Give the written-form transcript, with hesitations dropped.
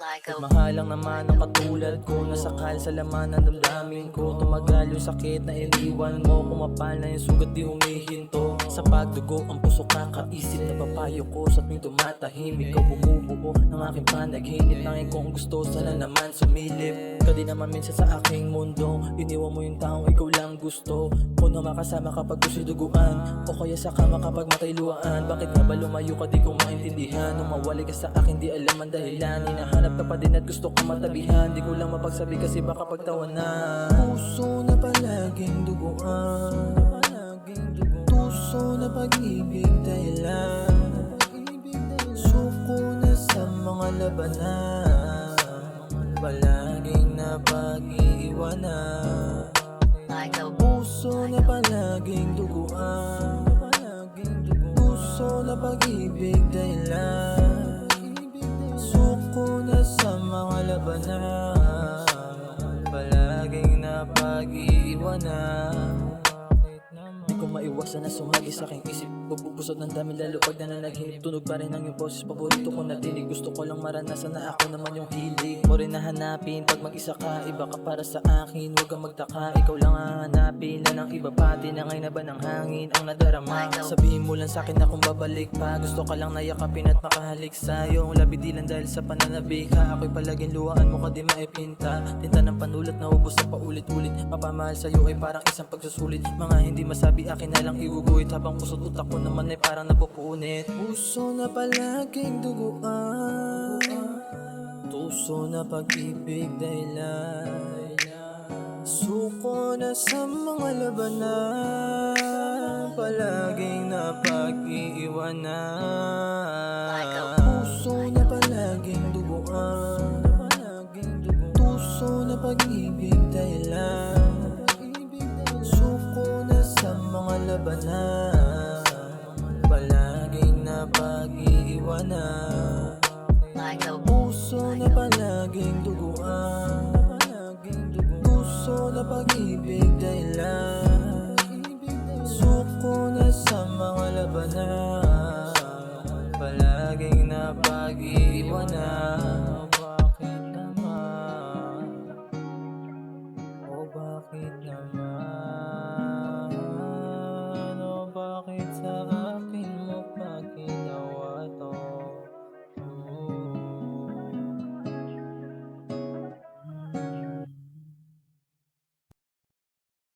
At mahalang naman ang katulad ko, nasakal sa laman ng damdamin ko. Tumagal yung sakit na iniwan mo, kumapal na yung sugat di humihinto. Sa pagdugo ang puso kakaisip na papayo ko. Sa tuwing tumatahimik ikaw bumubuo ng aking panaginip. Nangin kong gusto sana naman sumilip ka di naman minsan sa aking mundo. Iniwan mo yung taong ikaw lang gusto ko na makasama kapag gusto duguan, o kaya sa kama kapag matayluan. Bakit nga ba lumayo ka di ko maintindihan? Nung mawali ka sa akin di alam ang dahilan. Hinahanap ka pa din at gusto ka matabihan. Di ko lang mapagsabi kasi baka pagtawanan. Puso na palaging duguan, tuso na pag-ibig dahilan. Suko na sa mga labanan, palaging napag-iiwanan. Puso na palaging duguan, tuso na pag-ibig dahilan. Suko na sa mga labanan, palaging napag-iiwanan. Di ko maiwasan na sumagi sa aking isip, bubusod ng dami lalo pag nananaginip. Tunog pa rin ang iyong boses, paborito ko na tinig. Gusto ko lang maranasan na ako naman yung hilig mo rin nahanapin. Pag mag-isa ka, iba ka para sa akin. Huwag kang magtaka, ikaw lang hahanapin. Na ng iba pati na ngayon na ba ng hangin ang nadarama. Sabihin mo lang sa'kin na kung babalik pa. Gusto ka lang nayakapin at makahalik sa'yo. Labi di lang dahil sa pananabik ka. Ako'y palaging luhaan mo ka di maipinta. Tinta ng panulat na ubos na paulit-ulit. Mapamahal sa'yo ay parang isang pagsusulit. Mga hindi masabi akin na lang iuguhit, habang puso't utak ko naman ay parang napupunit. Puso na palaging duguan, tuso na pag-ibig dahilan. Suko na sa mga labanan, palaging napag-iiwanan. Puso na palaging duguan, tuso na pag-ibig dahilan. Suko na sa mga labanan, palaging napag-iiwanan. Puso na palaging duguan, tuso na pag-ibig dahilan. Suko na sa mga labanan, palaging napag-iiwanan.